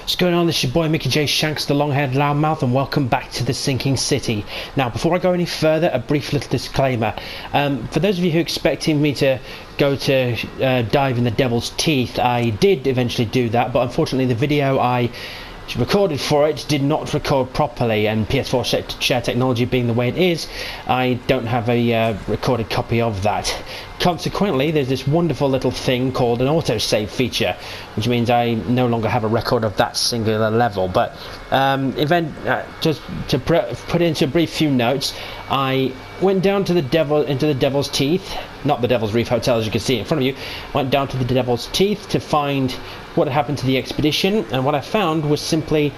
What's going on? This is your boy Mickey J Shanks, the long-haired loudmouth, and welcome back to the Sinking City. Now, before I go any further, a brief little disclaimer. For those of you who are expecting me to go to dive in the devil's teeth, I did eventually do that, but unfortunately the video I recorded for it did not record properly, and PS4 share technology being the way it is, I don't have a recorded copy of that. Consequently, there's this wonderful little thing called an autosave feature, which means I no longer have a record of that singular level. But just to put into a brief few notes, I went down to into the Devil's Teeth, not the Devil's Reef Hotel as you can see in front of you. Went down to the Devil's Teeth to find what had happened to the expedition, and what I found was simply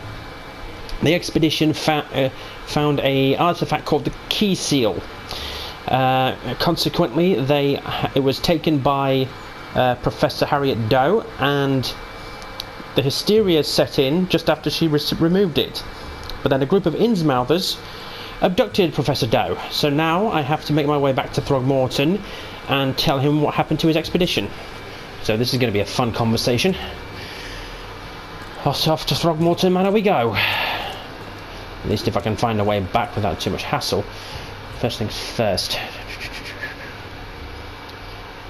the expedition found a artifact called the Key Seal. Consequently, it was taken by Professor Harriet Doe, and the hysteria set in just after she removed it. But then a group of Innsmouthers abducted Professor Doe, so now I have to make my way back to Throgmorton and tell him what happened to his expedition. So this is going to be a fun conversation. Off to Throgmorton Manor we go. At least if I can find a way back without too much hassle. First things first.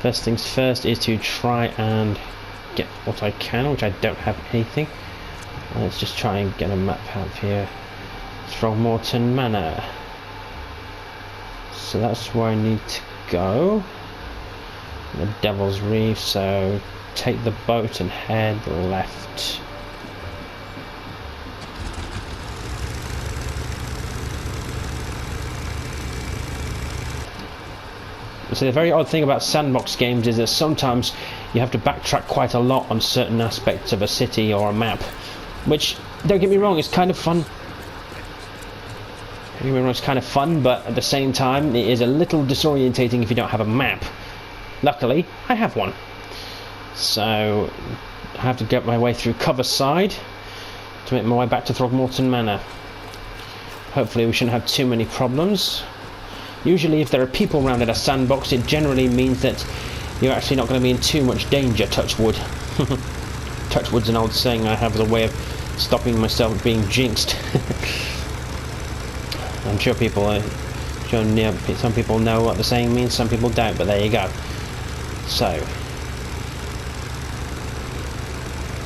First things first is to try and get what I can, which I don't have anything. Let's just try and get a map out here. Throgmorton Manor. So that's where I need to go. The Devil's Reef, so take the boat and head left. So the very odd thing about sandbox games is that sometimes you have to backtrack quite a lot on certain aspects of a city or a map, which, don't get me wrong, is kind of fun. Don't get me wrong, it's kind of fun, but at the same time it is a little disorientating if you don't have a map. Luckily, I have one. So I have to get my way through cover side to make my way back to Throgmorton Manor. Hopefully we shouldn't have too many problems. Usually if there are people around at a sandbox, it generally means that you're actually not going to be in too much danger, touch wood. Touch wood's an old saying I have as a way of stopping myself being jinxed. I'm sure some people know what the saying means, some people don't, but there you go. So,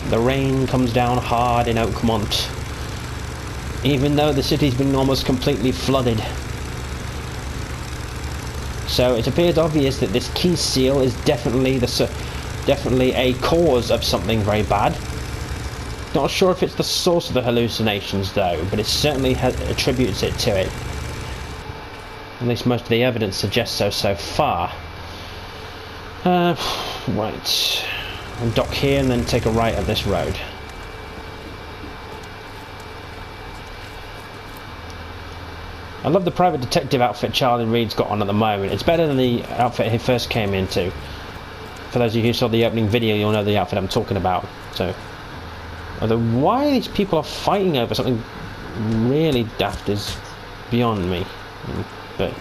the rain comes down hard in Oakmont, even though the city's been almost completely flooded. So it appears obvious that this Key Seal is definitely a cause of something very bad. Not sure if it's the source of the hallucinations though, but it certainly attributes it to it. At least most of the evidence suggests so far. Right. I'll dock here and then take a right up this road. I love the private detective outfit Charlie Reed's got on at the moment. It's better than the outfit he first came into. For those of you who saw the opening video, you'll know the outfit I'm talking about. So, although why these people are fighting over something really daft is beyond me. But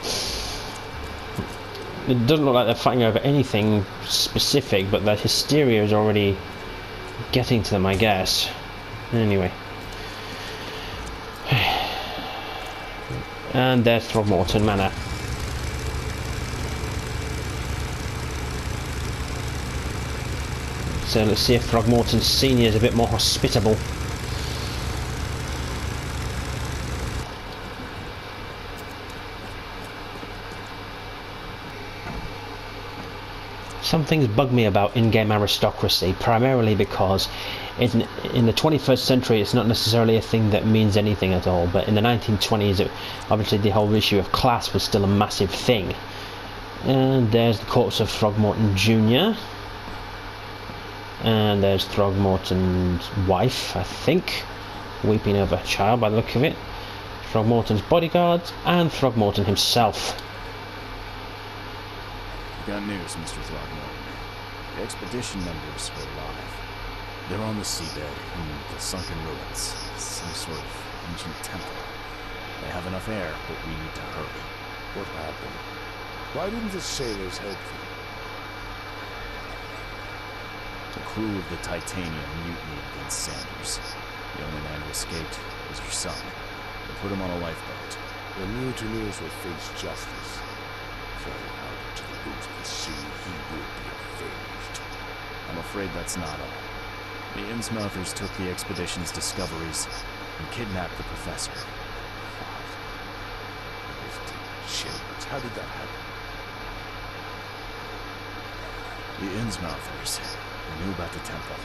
it doesn't look like they're fighting over anything specific, but the hysteria is already getting to them, I guess. Anyway. And there's Throgmorton Manor. So let's see if Throgmorton Senior is a bit more hospitable. Some things bug me about in-game aristocracy, primarily because in the 21st century it's not necessarily a thing that means anything at all, but in the 1920s obviously the whole issue of class was still a massive thing. And there's the corpse of Throgmorton Jr. And there's Throgmorton's wife, I think, weeping over a child by the look of it. Throgmorton's bodyguards and Throgmorton himself. Got news, Mr. Throgmorton. The expedition members are alive. They're on the seabed in the sunken ruins. Some sort of ancient temple. They have enough air, but we need to hurry. What happened? Why didn't the sailors help The crew of the Titanium mutinied against Sanders. The only man who escaped was your son. They put him on a lifeboat. The mutineers will face justice. Falling out into the boots of the sea, he will be avenged. I'm afraid that's not all. The Innsmouthers took the expedition's discoveries and kidnapped the professor. Shepherds, how did that happen? The Innsmouthers, they knew about the temple.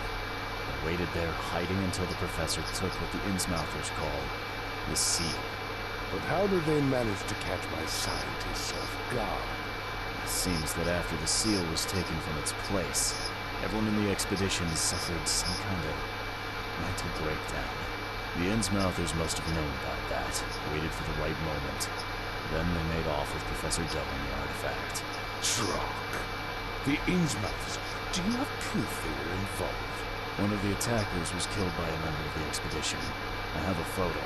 They waited there, hiding until the professor took what the Innsmouthers call the seal. But how did they manage to catch my scientists off guard? It seems that after the seal was taken from its place, everyone in the expedition suffered some kind of mental breakdown. The Innsmouthers must have known about that, waited for the right moment. Then they made off with Professor Dell and the artifact. Trog. The Innsmouthers. Do you have proof they were involved? One of the attackers was killed by a member of the expedition. I have a photo.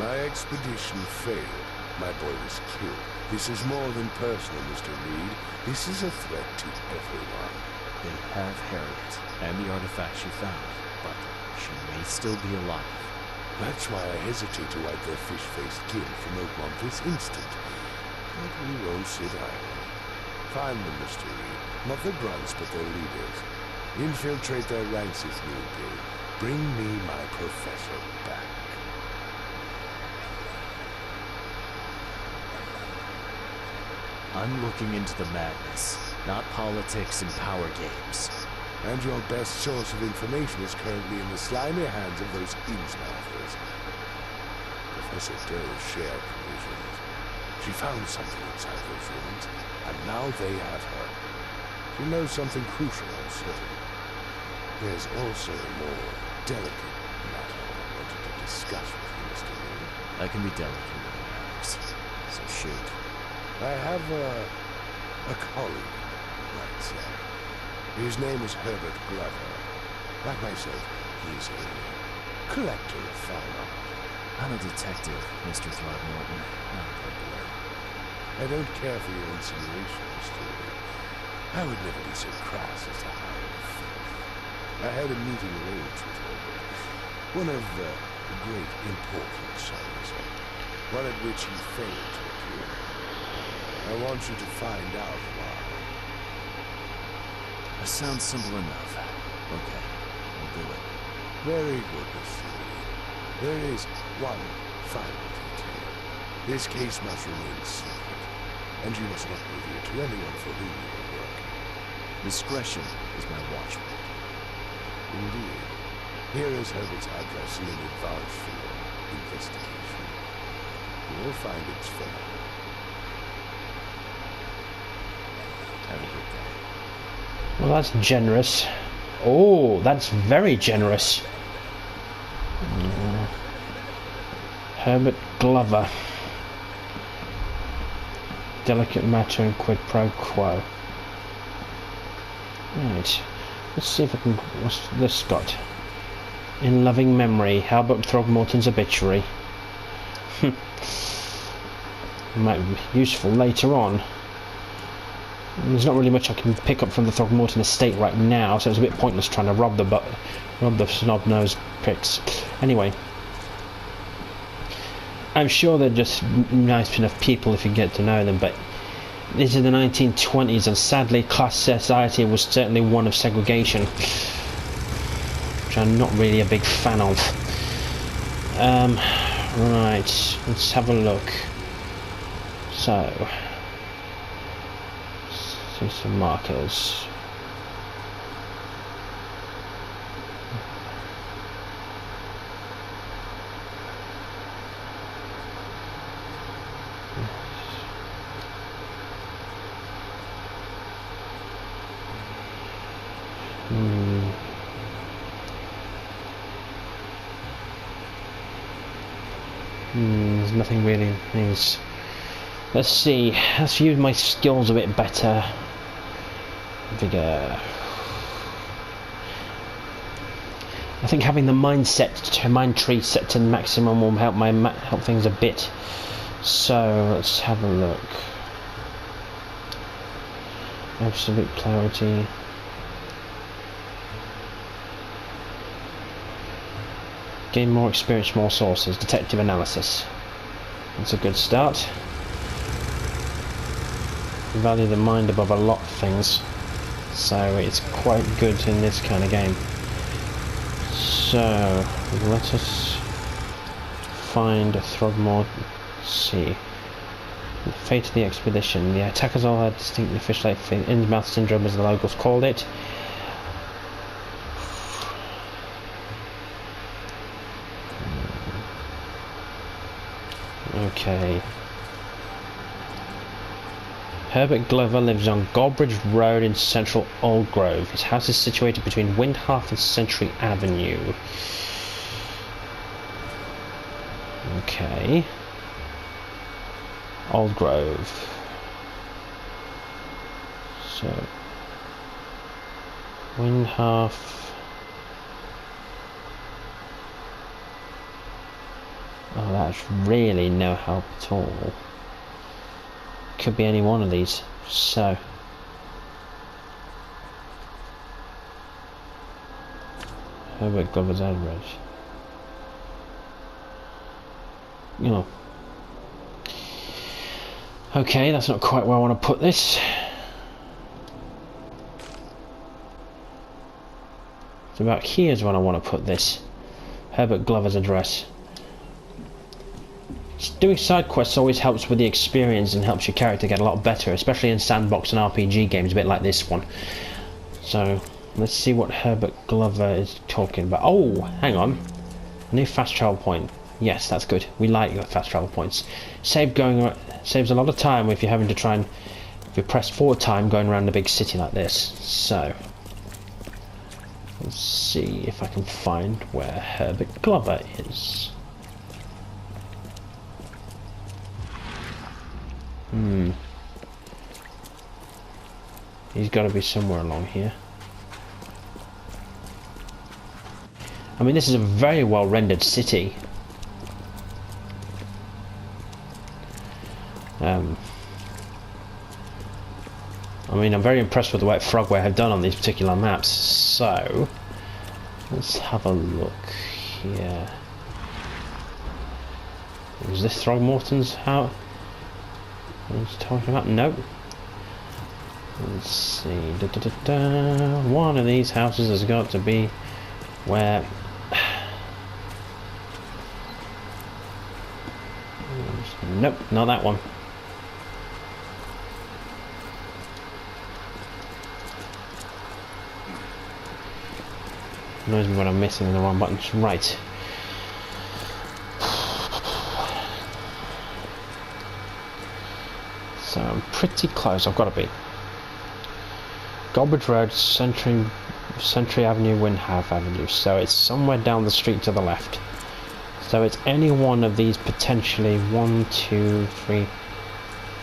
My expedition failed. My boy was killed. This is more than personal, Mr. Reed. This is a threat to everyone. They have Harriet and the artifact she found, but she may still be alive. That's why I hesitate to wipe their fish-faced kin from Oakmont this instant. But we won't sit idle. Find them, Mr. Reed. Not the grunts, but their leaders. Infiltrate their ranks if need be. Bring me my professor back. I'm looking into the madness, not politics and power games. And your best source of information is currently in the slimy hands of those Innsmouthers. Professor Dell shared provisions. She found something inside those ruins, and now they have her. She knows something crucial, I'm certain. There's also a more delicate matter I wanted to discuss with you, Mr. Reed. I can be delicate with the matters, so shoot. I have a colleague, you might say. His name is Herbert Glover. Like myself, he's a collector of fine art. I'm a detective, Mr. Throgmorton, not a burglar. I don't care for your insinuation, Mr. Reed. I would never be so crass as to hire a thief. I had a meeting arranged with Herbert. One of the great important sons, one at which he failed to appear. I want you to find out why. That sounds simple enough. Okay, I'll do it. Very good, Mr. Reed. There is one final detail. This case must remain secret, and you must not reveal it to anyone for whom you are working. Discretion is my watchword. Indeed. Here is Herbert's address in advance for your investigation. You will find its phone. Have a good day. Well, that's generous. Oh, that's very generous. Herbert Glover. Delicate matter and quid pro quo. Right. Let's see if I can... What's this got? In loving memory, Herbert Throgmorton's obituary. Might be useful later on. There's not really much I can pick up from the Throgmorton estate right now, so it's a bit pointless trying to rob the snob-nosed pricks. Anyway, I'm sure they're just nice enough people if you get to know them, but this is the 1920s, and sadly class society was certainly one of segregation, which I'm not really a big fan of. Right, let's have a look. So, see some markers. There's nothing really. Let's see. Let's use my skills a bit better. Vigor. I think having the mind tree set to maximum will help things a bit. So let's have a look. Absolute clarity. Gain more experience, more sources. Detective analysis. That's a good start. Value the mind above a lot of things. So it's quite good in this kind of game. So let us find Throgmorton. See. The fate of the expedition. The attackers all had distinct official in-mouth syndrome, as the locals called it. Okay. Herbert Glover lives on Goldbridge Road in central Old Grove. His house is situated between Windhalf and Century Avenue. Okay. Old Grove. So Windhalf. Oh, that's really no help at all. Could be any one of these. So Herbert Glover's address. Oh. Okay, that's not quite where I want to put this. So about here's where I want to put this. Herbert Glover's address. Doing side quests always helps with the experience and helps your character get a lot better, especially in sandbox and RPG games, a bit like this one. So let's see what Herbert Glover is talking about. Oh, hang on. New fast travel point. Yes, that's good. We like the fast travel points. Saves a lot of time if you're having to try and, if you press forward time going around a big city like this. So let's see if I can find where Herbert Glover is. He's got to be somewhere along here. I mean, this is a very well rendered city. I mean, I'm very impressed with the way Frogware have done on these particular maps. So let's have a look here. Is this Throgmorton's house? He's talking about? Nope. Let's see. One of these houses has got to be where. Nope, not that one. Knows me when I'm missing the wrong buttons. Right. So I'm pretty close. I've got to be. Goldbridge Road, Century Avenue, Windhalf Avenue. So it's somewhere down the street to the left. So it's any one of these potentially 1, 2, 3,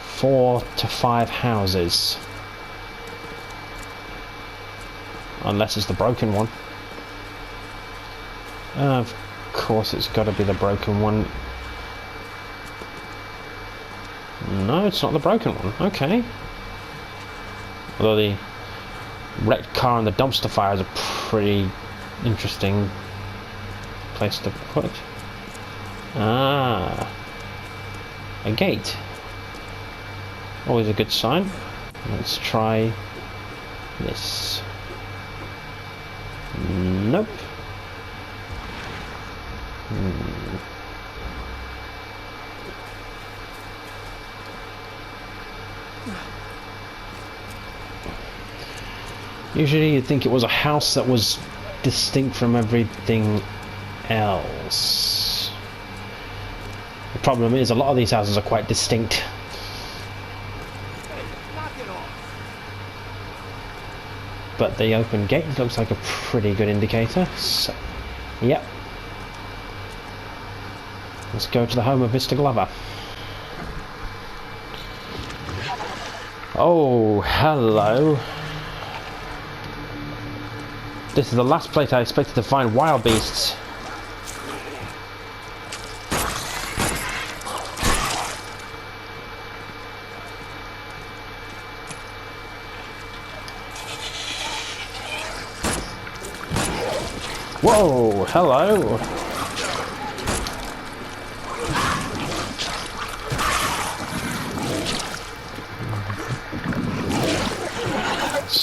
4 to 5 houses. Unless it's the broken one. Of course it's got to be the broken one. No, it's not the broken one. Okay. Although the wrecked car and the dumpster fire is a pretty interesting place to put. Ah. A gate. Always a good sign. Let's try this. Nope. Usually you'd think it was a house that was distinct from everything else. The problem is a lot of these houses are quite distinct. But the open gate looks like a pretty good indicator. So, yep. Let's go to the home of Mr. Glover. Oh, hello. This is the last place I expected to find wild beasts. Whoa, hello.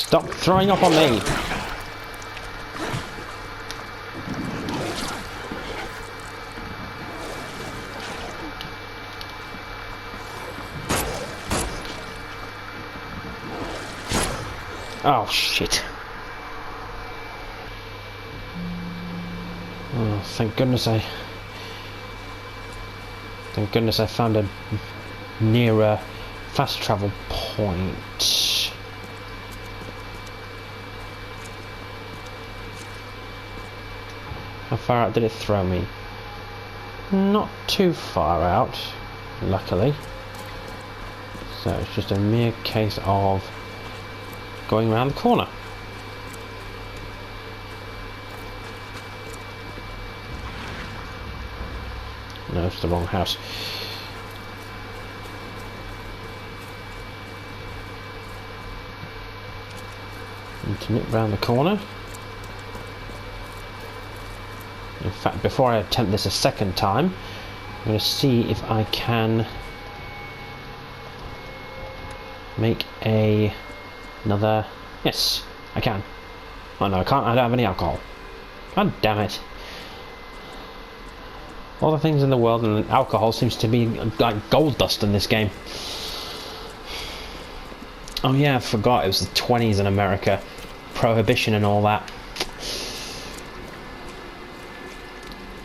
Stop throwing up on me! Oh shit. Oh, thank goodness I found a nearer fast travel point. How far out did it throw me? Not too far out, luckily. So it's just a mere case of going around the corner. No, it's the wrong house. Need to nip round the corner. In fact, before I attempt this a second time, I'm going to see if I can make another... Yes, I can. Oh no, I can't. I don't have any alcohol. God damn it. All the things in the world, and alcohol seems to be like gold dust in this game. Oh yeah, I forgot it was the 20s in America. Prohibition and all that.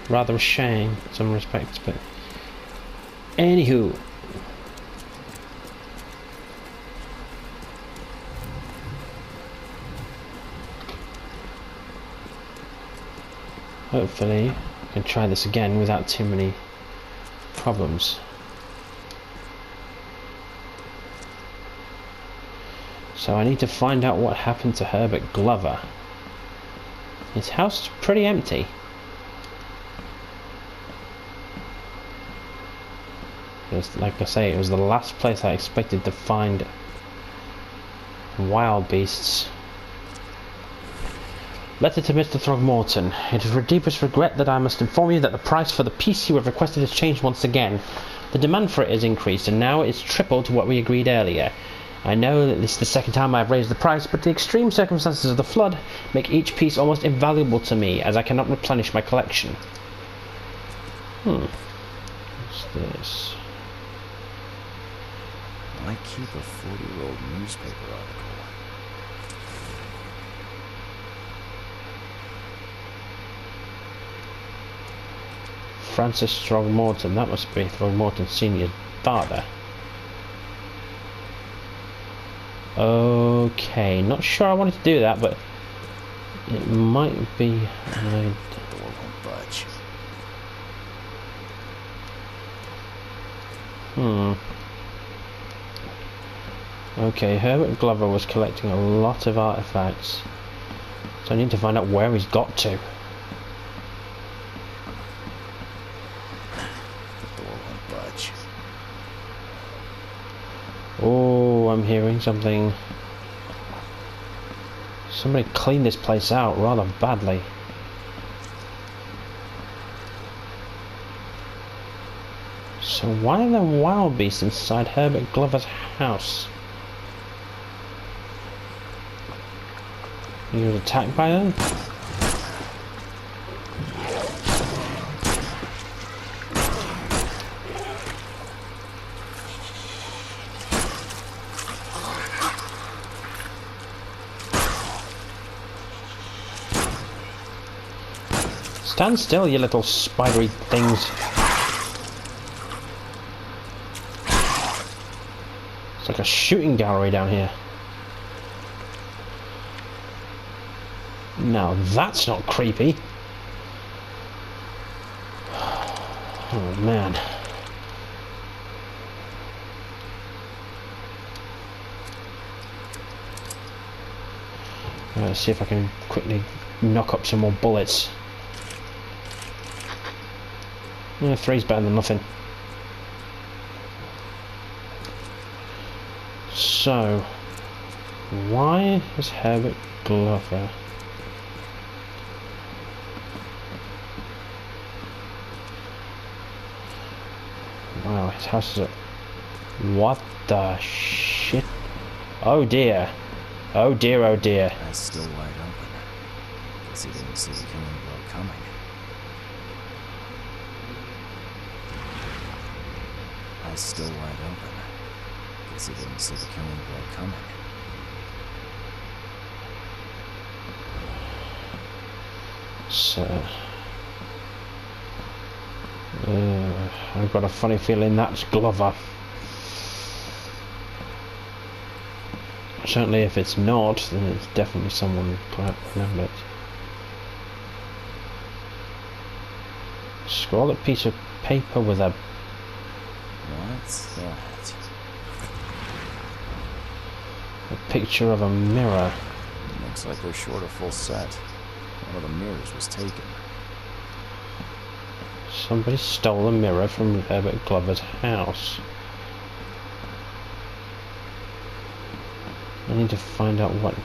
Rather a shame in some respects, but... Anywho. Hopefully, I can try this again without too many problems. So I need to find out what happened to Herbert Glover. His house is pretty empty. It's, like I say, it was the last place I expected to find wild beasts. Letter to Mr. Throgmorton. It is with deepest regret that I must inform you that the price for the piece you have requested has changed once again. The demand for it has increased, and now it's tripled to what we agreed earlier. I know that this is the second time I have raised the price, but the extreme circumstances of the flood make each piece almost invaluable to me, as I cannot replenish my collection. What's this? Why keep a 40-year-old newspaper article? Francis Throgmorton. That must be Throgmorton Sr.'s father. Okay, not sure I wanted to do that, but it might be an idea. The door won't budge. Okay, Herbert Glover was collecting a lot of artifacts, so I need to find out where he's got to. The door won't budge. Oh, I'm hearing something. Somebody cleaned this place out rather badly. So why are there wild beasts inside Herbert Glover's house? He was attacked by them? Stand still, you little spidery things. It's like a shooting gallery down here. Now that's not creepy. Oh man. Let's see if I can quickly knock up some more bullets. Yeah, 3's better than nothing. So, why is Herbert Glover? Wow, his house is a... What the shit? Oh dear. Oh dear, oh dear. Eyes still wide open. Guess he didn't see the killing blow coming. Eyes still wide open. Guess he didn't see the killing blow coming. So, I've got a funny feeling that's Glover. Certainly if it's not, then it's definitely someone quite remembered. Scrawled piece of paper with a... What's that? a picture of a mirror. Looks like they're short a full set. One of the mirrors was taken. Somebody stole a mirror from Herbert Glover's house. I need to find out what...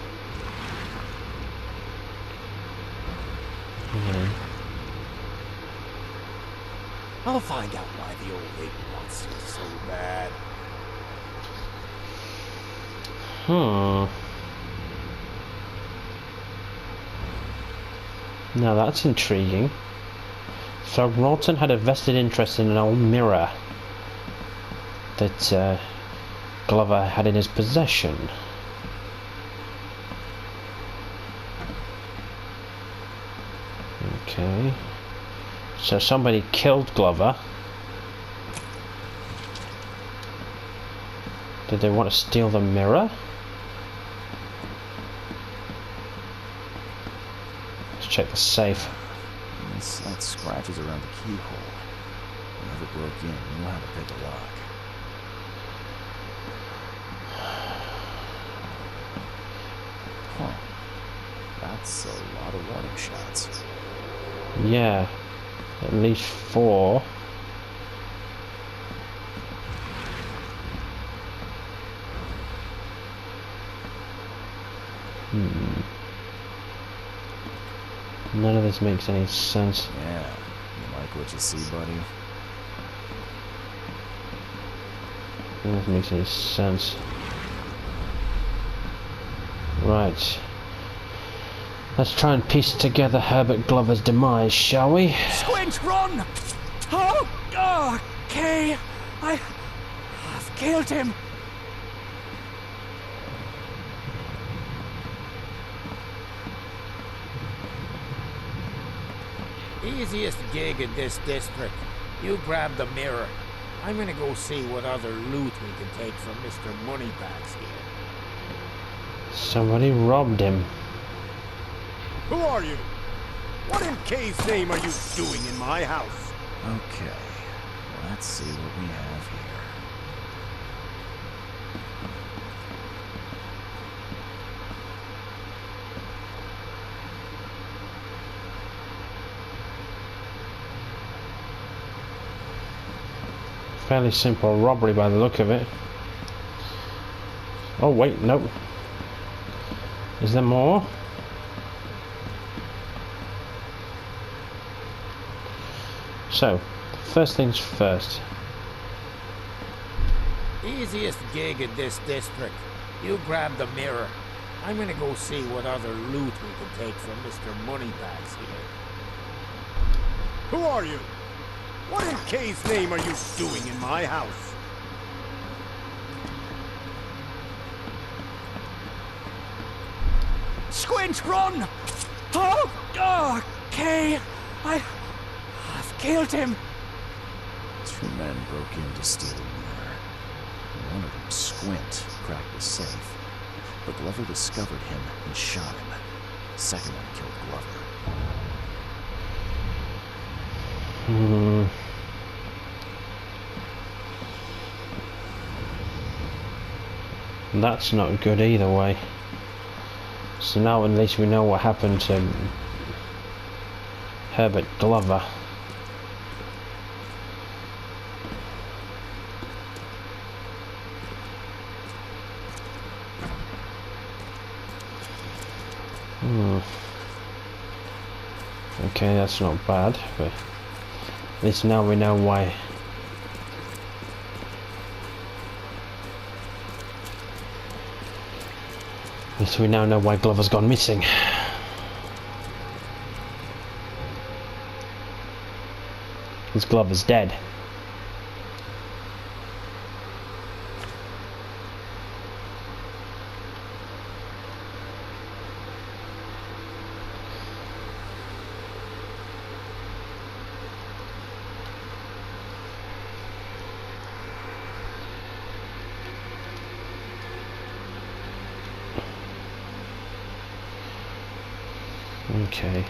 I'll find out why the old lady wants you so bad. Now that's intriguing. Throgmorton had a vested interest in an old mirror that Glover had in his possession. Okay. So somebody killed Glover. Did they want to steal the mirror? Let's check the safe. Slight scratches around the keyhole. Whoever broke in knew how to pick a lock. Huh. That's a lot of warning shots. Yeah. At least 4. None of this makes any sense. Yeah. You like what you see, buddy? None of this makes any sense. Right. Let's try and piece together Herbert Glover's demise, shall we? Squint, run! Oh, okay. I've killed him. Easiest gig in this district. You grab the mirror. I'm gonna go see what other loot we can take from Mr. Moneybags here. Somebody robbed him. Who are you? What in K's name are you doing in my house? Okay. Let's see what we have here. Fairly simple robbery by the look of it. Oh wait, nope. Is there more? So, first things first. Easiest gig in this district. You grab the mirror. I'm gonna go see what other loot we can take from Mr. Moneybags here. Who are you? What in K's name are you doing in my house? Squint, run! Oh, okay. I've killed him. 2 men broke in to steal a mirror. One of them, Squint, cracked the safe. But Glover discovered him and shot him. The second one killed Glover. That's not good either way. So now at least we know what happened to Herbert Glover. Okay, that's not bad, but at least now we know why. So we now know why Glover's gone missing. Because Glover's dead. Okay.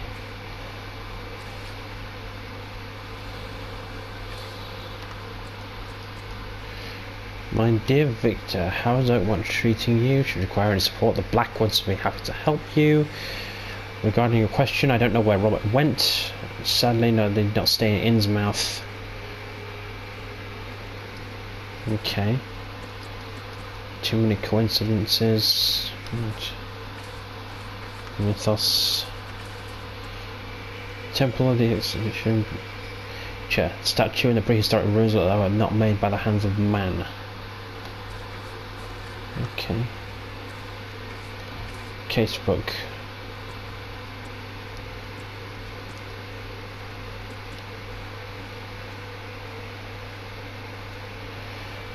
My dear Victor, how is Oakmont treating you? Should you require any support, the Blackwoods will be happy to help you. Regarding your question, I don't know where Robert went. Sadly, no, they did not stay in Innsmouth. Okay. Too many coincidences. Mythos. Temple of the Exhibition. Statue in the prehistoric ruins that were not made by the hands of man. Okay. Casebook.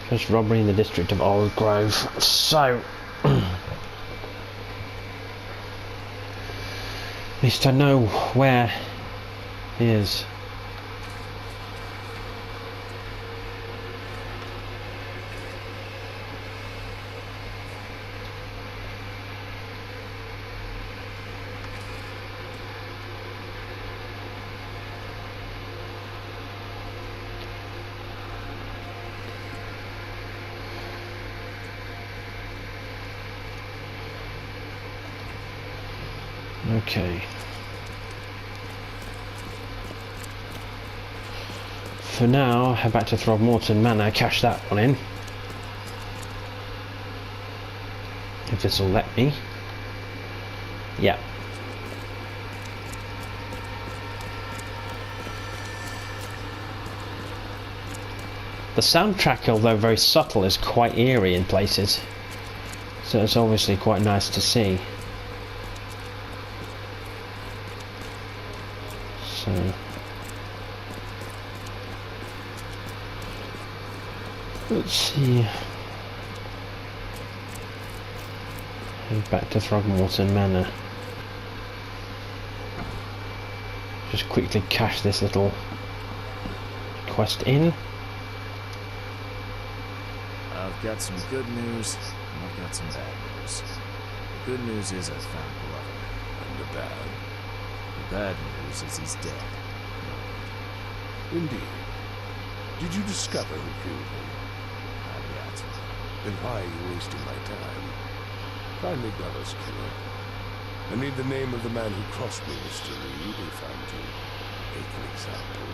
First robbery in the district of Old Grove. So, at least I know where he is. Okay. For now, head back to Throgmorton Manor, cash that one in. If this will let me. Yeah. The soundtrack, although very subtle, is quite eerie in places. So it's obviously quite nice to see. So let's see. Head back to Throgmorton Manor. Just quickly cash this little quest in. I've got some good news, and I've got some bad news. The good news is I found Glover. And the bad? The bad news is he's dead. Indeed. Did you discover who killed him? Not yet. Then why are you wasting my time? Find me Glover's killer. I need the name of the man who crossed me, Mr. Reed, if I'm to make an example.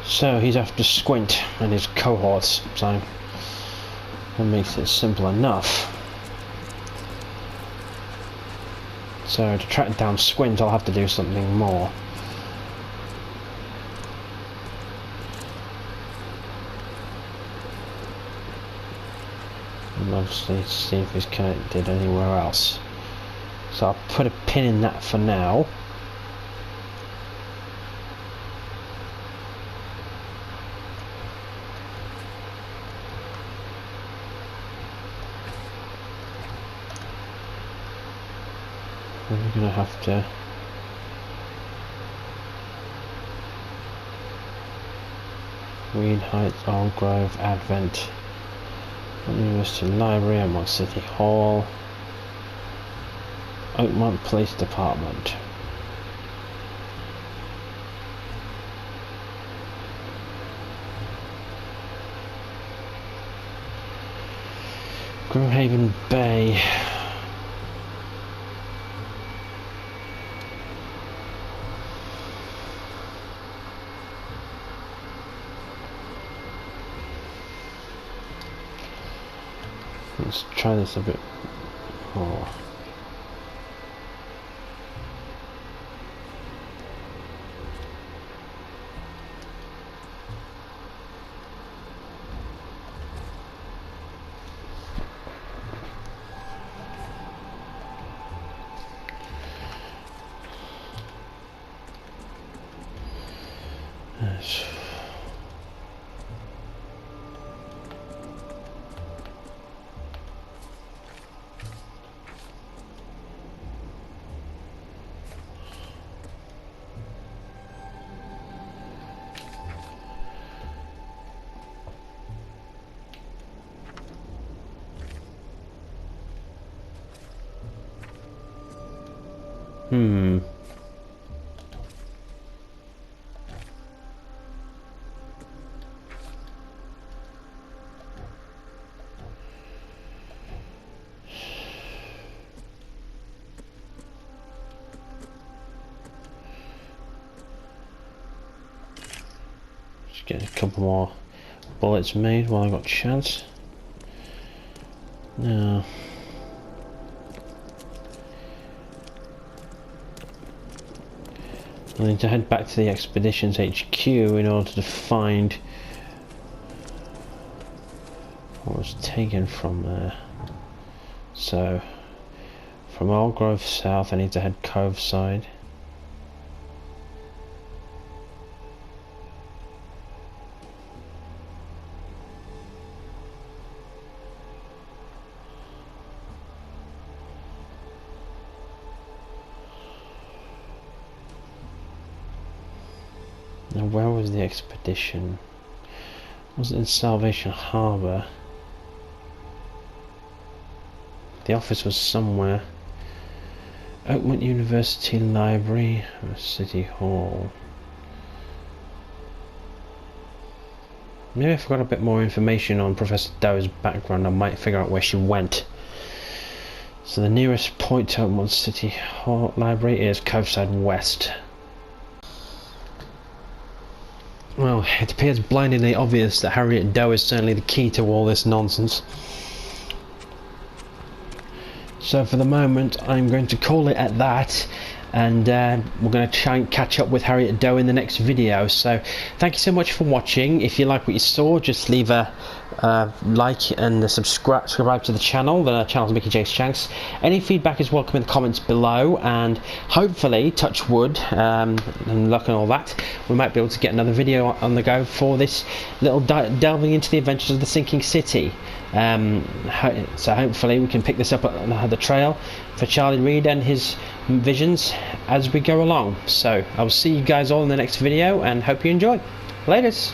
So he's after Squint and his cohorts, so that makes it simple enough. So to track down Squint, I'll have to do something more. And obviously see if he's connected anywhere else. So I'll put a pin in that for now. We're going to have to Reed Heights, Old Grove, Advent, University Library, Oakmont City Hall, Oakmont Police Department. Growhaven Bay. Let's try this a bit more. Yes. Just get a couple more bullets made while I got a chance. Now, I need to head back to the expedition's HQ in order to find what was taken from there. So, from Old Grove South, I need to head Cove side. Now, where was the expedition? Was it in Salvation Harbour? The office was somewhere. Oakmont University Library or City Hall. Maybe if I got a bit more information on Professor Doe's background, I might figure out where she went. So the nearest point to Oakmont City Hall Library is Coveside West. Well, it appears blindingly obvious that Harriet Doe is certainly the key to all this nonsense. So for the moment, I'm going to call it at that, and we're going to try and catch up with Harriet Doe in the next video. So thank you so much for watching. If you like what you saw, just leave a like and subscribe to the channel. The channel's Mickey J. Shanks. Any feedback is welcome in the comments below, and hopefully, touch wood and luck and all that, we might be able to get another video on the go for this little delving into the adventures of the sinking city. So hopefully we can pick this up at the trail for Charlie Reed and his visions as we go along. So I'll see you guys all in the next video, and hope you enjoy. Laters.